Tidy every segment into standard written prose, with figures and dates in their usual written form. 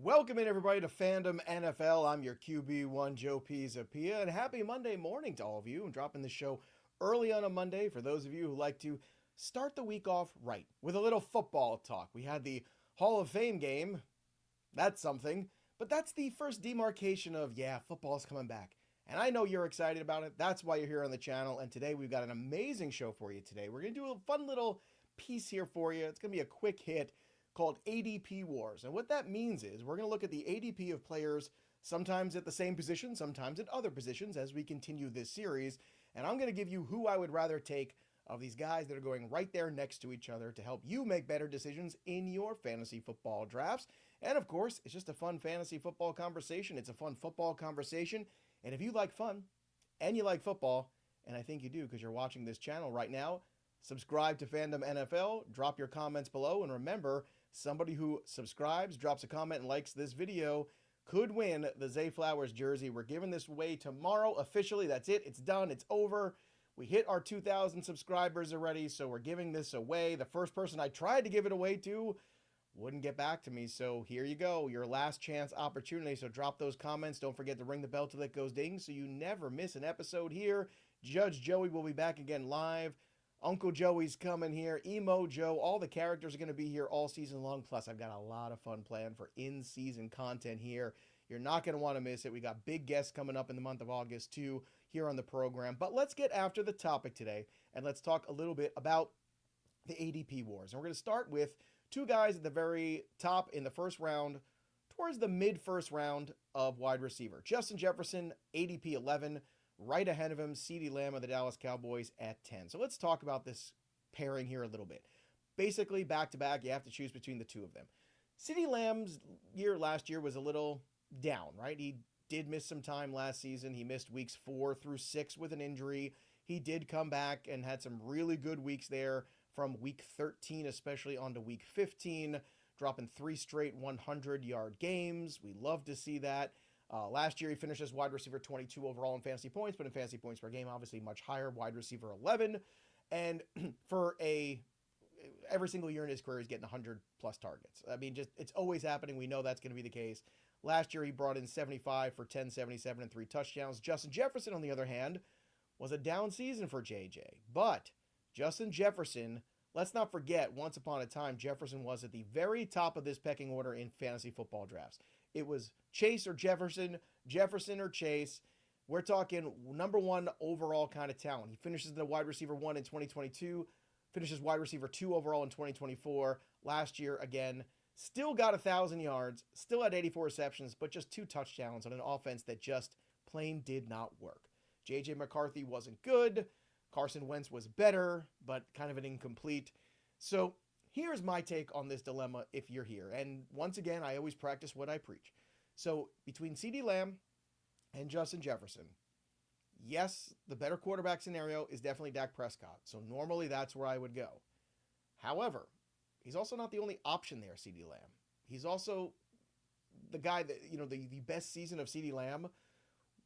Welcome in, everybody, to Fandom NFL. I'm your QB1, Joe Pizzapia, and happy Monday morning to all of you. I'm dropping the show early on a Monday for those of you who like to start the week off right with a little football talk. We had the Hall of Fame game. That's something. But that's the first demarcation of, yeah, football's coming back. And I know you're excited about it. That's why you're here on the channel. And today we've got an amazing show for you today. We're going to do a fun little piece here for you. It's going to be a quick hit called ADP Wars. And what that means is we're going to look at the ADP of players, sometimes at the same position, sometimes at other positions as we continue this series. And I'm going to give you who I would rather take of these guys that are going right there next to each other to help you make better decisions in your fantasy football drafts. And of course, it's just a fun fantasy football conversation. It's a fun football conversation. And if you like fun and you like football, and I think you do because you're watching this channel right now, subscribe to Fandom NFL, drop your comments below, and remember, somebody who subscribes, drops a comment, and likes this video could win the Zay Flowers jersey. We're giving this away tomorrow officially. That's it. It's done. It's over. We hit our 2,000 subscribers already, so we're giving this away. The first person I tried to give it away to wouldn't get back to me, so here you go. Your last chance opportunity, so drop those comments. Don't forget to ring the bell till it goes ding so you never miss an episode here. Judge Joey will be back again live. Uncle Joey's coming here, Emo Joe, all the characters are going to be here all season long. Plus, I've got a lot of fun planned for in-season content here. You're not going to want to miss it. We got big guests coming up in the month of August, too, here on the program. But let's get after the topic today, and let's talk a little bit about the ADP Wars. And we're going to start with two guys at the very top in the first round, towards the mid-first round of wide receiver. Justin Jefferson, ADP 11. Right ahead of him, CeeDee Lamb of the Dallas Cowboys at 10. So let's talk about this pairing here a little bit. Basically, back-to-back, you have to choose between the two of them. CeeDee Lamb's year last year was a little down, right? He did miss some time last season. He missed weeks 4 through 6 with an injury. He did come back and had some really good weeks there from week 13, especially onto week 15, dropping 3 straight 100-yard games. We love to see that. Last year, he finished as wide receiver 22 overall in fantasy points, but in fantasy points per game, obviously much higher, wide receiver 11. And for every single year in his career, he's getting 100-plus targets. I mean, just it's always happening. We know that's going to be the case. Last year, he brought in 75 for 1077 and 3 touchdowns. Justin Jefferson, on the other hand, was a down season for JJ. But Justin Jefferson, let's not forget, once upon a time, Jefferson was at the very top of this pecking order in fantasy football drafts. It was Chase or Jefferson, Jefferson or Chase. We're talking number one overall kind of talent. He finishes the wide receiver 1 in 2022, finishes wide receiver 2 overall in 2024. Last year, again, still got 1,000 yards, still had 84 receptions, but just 2 touchdowns on an offense that just plain did not work. J.J. McCarthy wasn't good. Carson Wentz was better, but kind of an incomplete. So here's my take on this dilemma if you're here. And once again, I always practice what I preach. So between CeeDee Lamb and Justin Jefferson, yes, the better quarterback scenario is definitely Dak Prescott. So normally that's where I would go. However, he's also not the only option there, CeeDee Lamb. He's also the guy that, the best season of CeeDee Lamb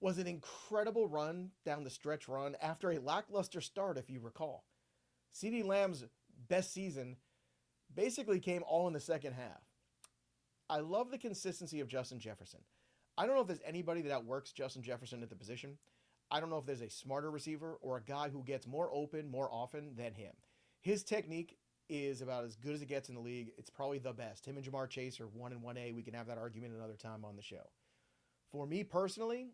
was an incredible run down the stretch run after a lackluster start, if you recall. CeeDee Lamb's best season basically came all in the second half. I love the consistency of Justin Jefferson. I don't know if there's anybody that outworks Justin Jefferson at the position. I don't know if there's a smarter receiver or a guy who gets more open more often than him. His technique is about as good as it gets in the league. It's probably the best. Him and Jamar Chase are 1 and 1A. We can have that argument another time on the show. For me personally,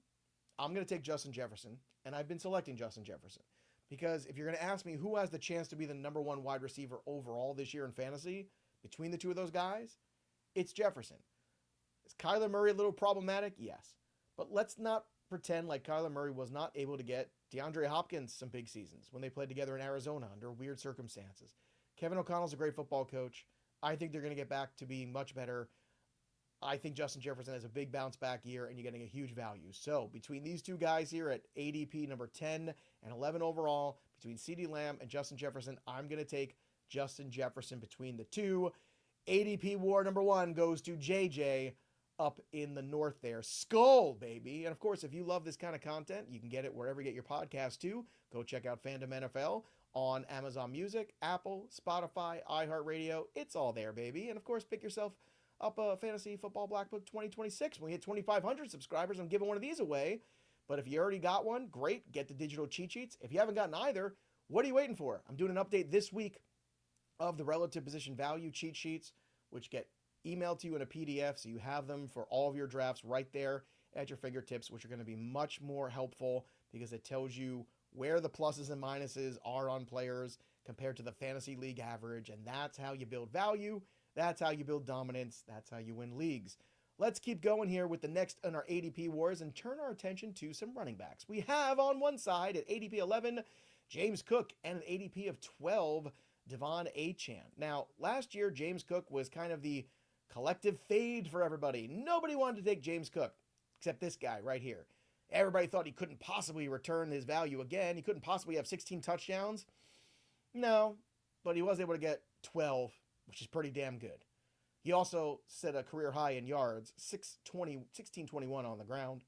I'm going to take Justin Jefferson, and I've been selecting Justin Jefferson. Because if you're going to ask me who has the chance to be the number 1 wide receiver overall this year in fantasy, between the two of those guys, it's Jefferson. Is Kyler Murray a little problematic? Yes. But let's not pretend like Kyler Murray was not able to get DeAndre Hopkins some big seasons when they played together in Arizona under weird circumstances. Kevin O'Connell's a great football coach. I think they're going to get back to being much better. I think Justin Jefferson has a big bounce back year and you're getting a huge value. So between these two guys here at ADP number 10 and 11 overall, between CeeDee Lamb and Justin Jefferson, I'm going to take Justin Jefferson between the two. ADP war number 1 goes to JJ up in the north there. Skull, baby. And of course, if you love this kind of content, you can get it wherever you get your podcast too. Go check out Fandom NFL on Amazon Music, Apple, Spotify, iHeartRadio. It's all there, baby. And of course, pick yourself up a Fantasy Football Black Book 2026. When we hit 2,500 subscribers, I'm giving one of these away. But if you already got one, great. Get the digital cheat sheets. If you haven't gotten either, what are you waiting for? I'm doing an update this week of the relative position value cheat sheets, which get emailed to you in a PDF, so you have them for all of your drafts right there at your fingertips, which are going to be much more helpful because it tells you where the pluses and minuses are on players compared to the fantasy league average, and that's how you build value, that's how you build dominance, that's how you win leagues. Let's keep going here with the next in our ADP wars and turn our attention to some running backs. We have on one side at ADP 11, James Cook, and an ADP of 12, Devon Achane. Now, last year, James Cook was kind of the collective fade for everybody. Nobody wanted to take James Cook, except this guy right here. Everybody thought he couldn't possibly return his value again. He couldn't possibly have 16 touchdowns. No, but he was able to get 12, which is pretty damn good. He also set a career high in yards, 1621 on the ground,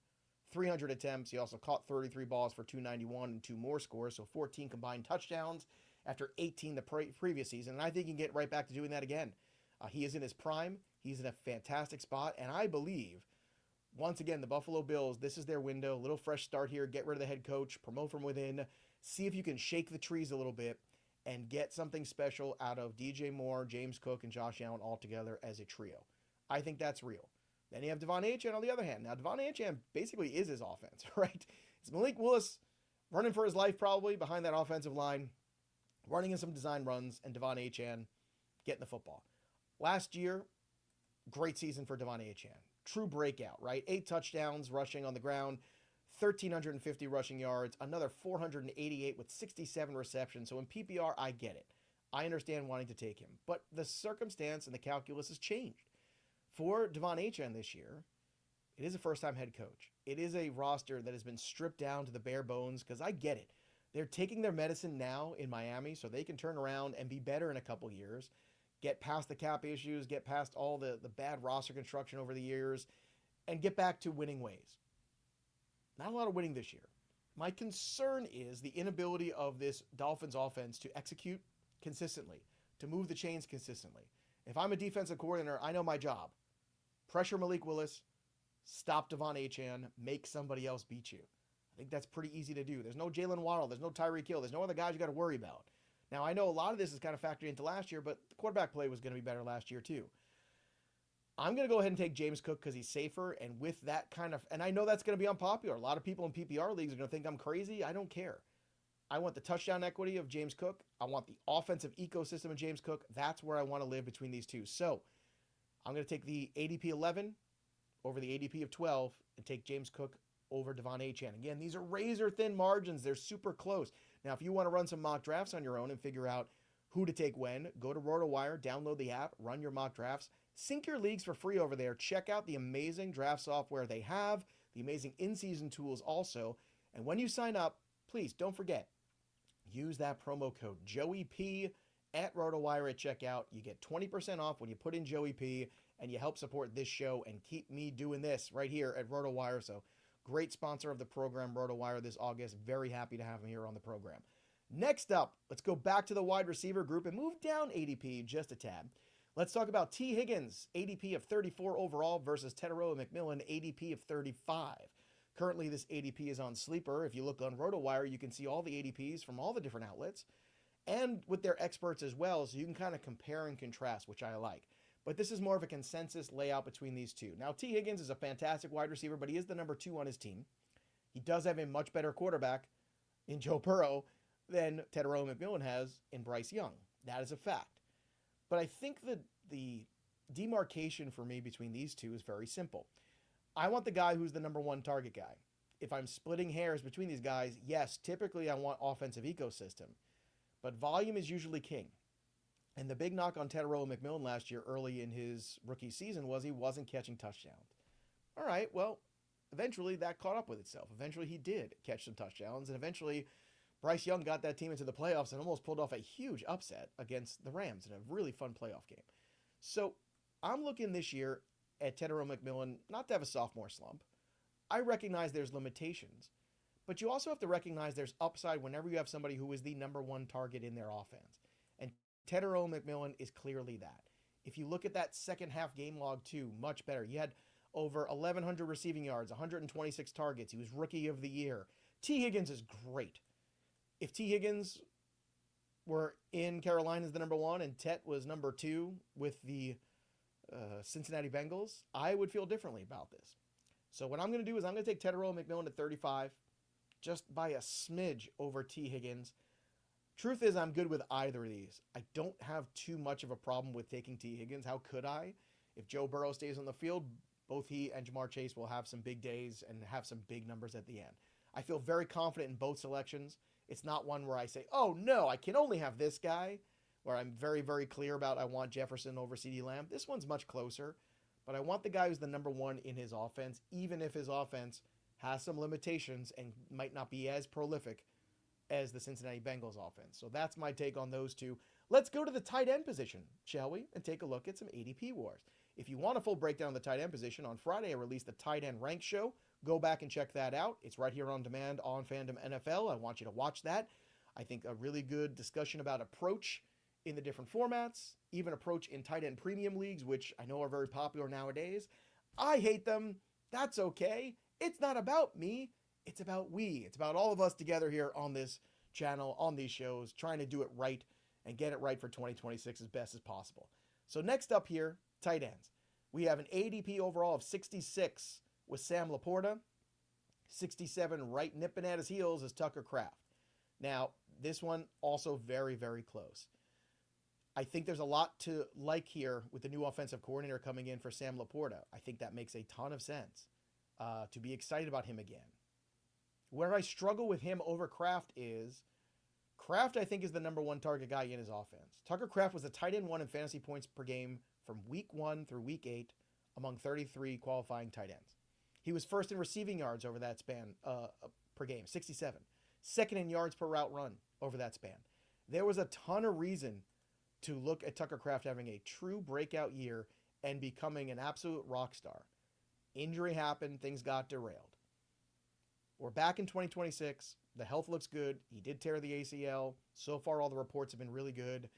300 attempts. He also caught 33 balls for 291 and 2 more scores, so 14 combined touchdowns after 18 the previous season. And I think he can get right back to doing that again. He is in his prime. He's in a fantastic spot, and I believe, once again, the Buffalo Bills, this is their window. A little fresh start here. Get rid of the head coach, promote from within, see if you can shake the trees a little bit and get something special out of DJ Moore, James Cook, and Josh Allen all together as a trio. I think that's real. Then you have Devon Achane on the other hand. Now, Devon Achane basically is his offense, right? It's Malik Willis running for his life probably behind that offensive line, running in some design runs, and Devon Achane getting the football. Last year, great season for Devon Achane. True breakout, right? 8 touchdowns rushing on the ground, 1,350 rushing yards, another 488 with 67 receptions. So in PPR, I get it. I understand wanting to take him. But the circumstance and the calculus has changed. For Devon Achane this year, it is a first-time head coach. It is a roster that has been stripped down to the bare bones because I get it. They're taking their medicine now in Miami so they can turn around and be better in a couple years, get past the cap issues, get past all the bad roster construction over the years, and get back to winning ways. Not a lot of winning this year. My concern is the inability of this Dolphins offense to execute consistently, to move the chains consistently. If I'm a defensive coordinator, I know my job. Pressure Malik Willis, stop Devon Achane, make somebody else beat you. I think that's pretty easy to do. There's no Jalen Waddle, there's no Tyreek Hill, there's no other guys you got to worry about. Now, I know a lot of this is kind of factored into last year, but the quarterback play was going to be better last year too. I'm going to go ahead and take James Cook because he's safer, and with that kind of, and I know that's going to be unpopular. A lot of people in PPR leagues are going to think I'm crazy. I don't care. I want the touchdown equity of James Cook. I want the offensive ecosystem of James Cook. That's where I want to live between these two. So I'm going to take the ADP 11 over the ADP of 12 and take James Cook over Devon Achane. Again, these are razor thin margins. They're super close. Now, if you want to run some mock drafts on your own and figure out who to take when, go to RotoWire, download the app, run your mock drafts, sync your leagues for free over there. Check out the amazing draft software they have, the amazing in-season tools also. And when you sign up, please don't forget, use that promo code JoeyP at RotoWire at checkout. You get 20% off when you put in JoeyP, and you help support this show and keep me doing this right here at RotoWire. So great sponsor of the program, RotoWire, this August. Very happy to have him here on the program. Next up, let's go back to the wide receiver group and move down ADP just a tad. Let's talk about T. Higgins, ADP of 34 overall versus Teteroa McMillan, ADP of 35. Currently, this ADP is on Sleeper. If you look on RotoWire, you can see all the ADPs from all the different outlets and with their experts as well, so you can kind of compare and contrast, which I like. But this is more of a consensus layout between these two. Now, T. Higgins is a fantastic wide receiver, but he is the number 2 on his team. He does have a much better quarterback in Joe Burrow than Teteroa McMillan has in Bryce Young. That is a fact. But I think that the demarcation for me between these two is very simple. I want the guy who's the number 1 target guy. If I'm splitting hairs between these guys, yes, typically I want offensive ecosystem. But volume is usually king. And the big knock on Teteroa McMillan last year early in his rookie season was he wasn't catching touchdowns. All right, well, eventually that caught up with itself. Eventually he did catch some touchdowns, and eventually Bryce Young got that team into the playoffs and almost pulled off a huge upset against the Rams in a really fun playoff game. So I'm looking this year at Teteroa McMillan not to have a sophomore slump. I recognize there's limitations, but you also have to recognize there's upside whenever you have somebody who is the number 1 target in their offense. And Teteroa McMillan is clearly that. If you look at that second half game log too, much better. You had over 1,100 receiving yards, 126 targets. He was rookie of the year. T. Higgins is great. If T. Higgins were in Carolina as the number one and Tet was number two with the Cincinnati Bengals, I would feel differently about this. So what I'm going to do is I'm going to take Tetairoa McMillan at 35, just by a smidge over T. Higgins. Truth is, I'm good with either of these. I don't have too much of a problem with taking T. Higgins. How could I? If Joe Burrow stays on the field, both he and Ja'Marr Chase will have some big days and have some big numbers at the end. I feel very confident in both selections. It's not one where I say, oh no, I can only have this guy, where I'm very, very clear about I want Jefferson over CeeDee Lamb. This one's much closer, but I want the guy who's the number one in his offense, even if his offense has some limitations and might not be as prolific as the Cincinnati Bengals offense. So that's my take on those two. Let's go to the tight end position, shall we? And take a look at some ADP Wars. If you want a full breakdown of the tight end position, on Friday I released the tight end rank show. Go back and check that out. It's right here on demand on Fandom NFL. I want you to watch that. I think a really good discussion about approach in the different formats, even approach in tight end premium leagues, which I know are very popular nowadays. I hate them. That's okay. It's not about me. It's about we. It's about all of us together here on this channel, on these shows, trying to do it right and get it right for 2026 as best as possible. So next up here, tight ends. We have an ADP overall of 66 with Sam LaPorta. 67 right nipping at his heels is Tucker Kraft. Now, this one also very, very close. I think there's a lot to like here with the new offensive coordinator coming in for Sam LaPorta. I think that makes a ton of sense to be excited about him again. Where I struggle with him over Kraft is Kraft, I think, is the number one target guy in his offense. Tucker Kraft was a tight end one in fantasy points per game from week 1 through week 8 among 33 qualifying tight ends. He was first in receiving yards over that span per game, 67. Second in yards per route run over that span. There was a ton of reason to look at Tucker Kraft having a true breakout year and becoming an absolute rock star. Injury happened, things got derailed. We're back in 2026. The health looks good. He did tear the ACL. So far, all the reports have been really good.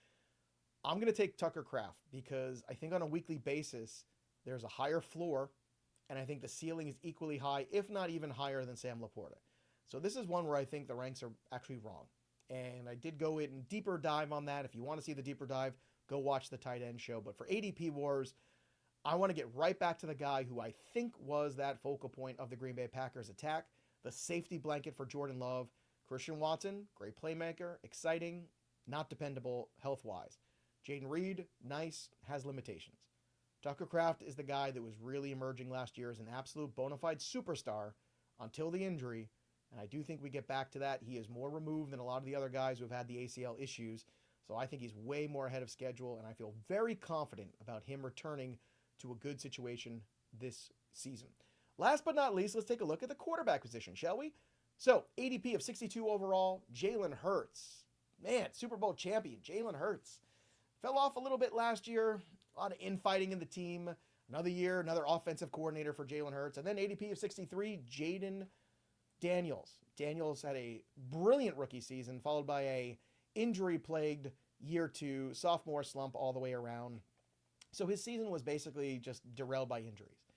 I'm going to take Tucker Kraft because I think on a weekly basis, there's a higher floor, and I think the ceiling is equally high, if not even higher than Sam LaPorta. So this is one where I think the ranks are actually wrong. And I did go in deeper dive on that. If you want to see the deeper dive, go watch the tight end show. But for ADP Wars, I want to get right back to the guy who I think was that focal point of the Green Bay Packers attack, the safety blanket for Jordan Love. Christian Watson, great playmaker, exciting, not dependable health-wise. Jayden Reed, nice, has limitations. Tucker Kraft is the guy that was really emerging last year as an absolute bona fide superstar until the injury, and I do think we get back to that. He is more removed than a lot of the other guys who have had the ACL issues, so I think he's way more ahead of schedule, and I feel very confident about him returning to a good situation this season. Last but not least, let's take a look at the quarterback position, shall we? So, ADP of 62 overall, Jalen Hurts. Man, Super Bowl champion, Jalen Hurts. Fell off a little bit last year. A lot of infighting in the team. Another year, another offensive coordinator for Jalen Hurts. And then ADP of 63, Jayden Daniels. Daniels had a brilliant rookie season, followed by a injury-plagued year 2, sophomore slump all the way around. So his season was basically just derailed by injuries.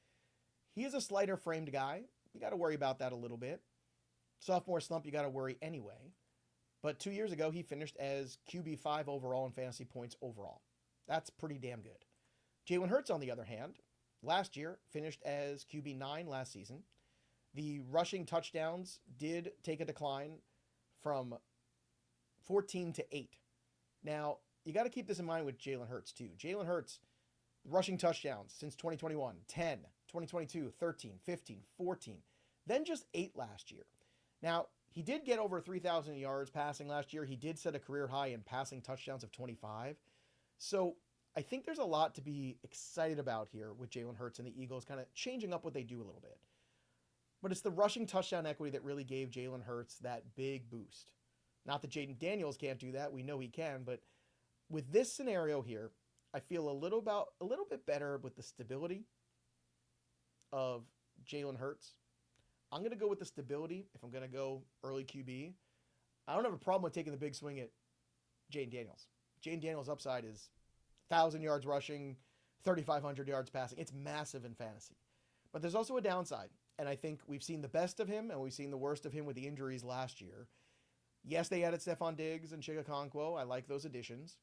He is a slighter-framed guy. You got to worry about that a little bit. Sophomore slump, you got to worry anyway. But 2 years ago, he finished as QB5 overall in fantasy points overall. That's pretty damn good. Jalen Hurts, on the other hand, last year finished as QB9 last season. The rushing touchdowns did take a decline from 14 to 8. Now, you got to keep this in mind with Jalen Hurts, too. Jalen Hurts, rushing touchdowns since 2021, 10, 2022, 13, 15, 14, then just 8 last year. Now, he did get over 3,000 yards passing last year. He did set a career high in passing touchdowns of 25. So I think there's a lot to be excited about here with Jalen Hurts and the Eagles kind of changing up what they do a little bit. But it's the rushing touchdown equity that really gave Jalen Hurts that big boost. Not that Jayden Daniels can't do that. We know he can. But with this scenario here, I feel a little bit better with the stability of Jalen Hurts. I'm going to go with the stability if I'm going to go early QB. I don't have a problem with taking the big swing at Jayden Daniels. Jayden Daniels' upside is 1,000 yards rushing, 3,500 yards passing. It's massive in fantasy. But there's also a downside. And I think we've seen the best of him and we've seen the worst of him with the injuries last year. Yes, they added Stephon Diggs and Chigakonkwo. I like those additions.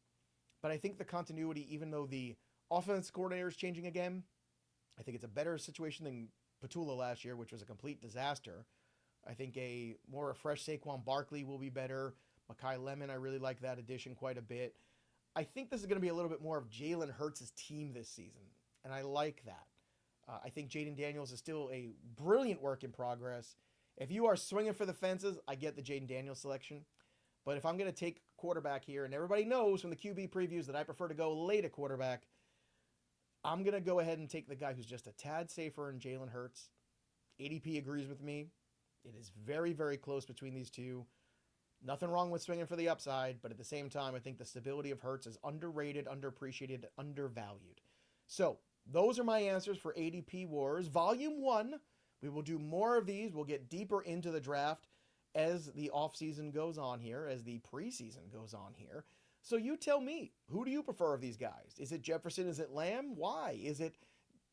But I think the continuity, even though the offense coordinator is changing again, I think it's a better situation than Petula last year, which was a complete disaster. I think a more refreshed Saquon Barkley will be better. Mekhi Lemon, I really like that addition quite a bit. I think this is going to be a little bit more of Jalen Hurts' team this season, and I like that. I think Jayden Daniels is still a brilliant work in progress. If you are swinging for the fences, I get the Jayden Daniels selection. But if I'm going to take quarterback here, and everybody knows from the QB previews that I prefer to go late at quarterback, I'm going to go ahead and take the guy who's just a tad safer in Jalen Hurts. ADP agrees with me. It is very, very close between these two. Nothing wrong with swinging for the upside, but at the same time, I think the stability of Hurts is underrated, underappreciated, undervalued. So, those are my answers for ADP Wars. Volume 1, we will do more of these. We'll get deeper into the draft as the offseason goes on here, as the preseason goes on here. So you tell me, who do you prefer of these guys? Is it Jefferson? Is it Lamb? Why? Is it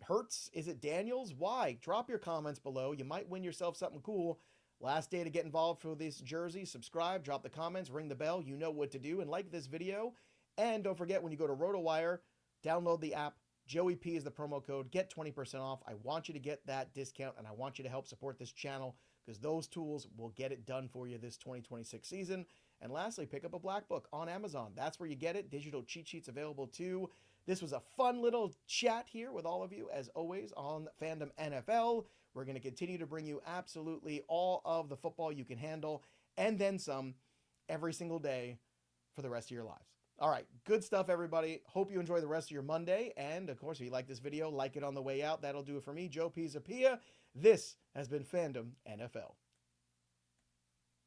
Hurts? Is it Daniels? Why? Drop your comments below. You might win yourself something cool. Last day to get involved for this jersey. Subscribe, drop the comments, ring the bell. You know what to do. And like this video. And don't forget, when you go to RotoWire, download the app. Joey P is the promo code. Get 20% off. I want you to get that discount, and I want you to help support this channel because those tools will get it done for you this 2026 season. And lastly, pick up a black book on Amazon. That's where you get it. Digital cheat sheets available too. This was a fun little chat here with all of you, as always, on Fandom NFL. We're going to continue to bring you absolutely all of the football you can handle, and then some, every single day for the rest of your lives. All right, good stuff, everybody. Hope you enjoy the rest of your Monday. And, of course, if you like this video, like it on the way out. That'll do it for me, Joe P. Zapia. This has been Fandom NFL.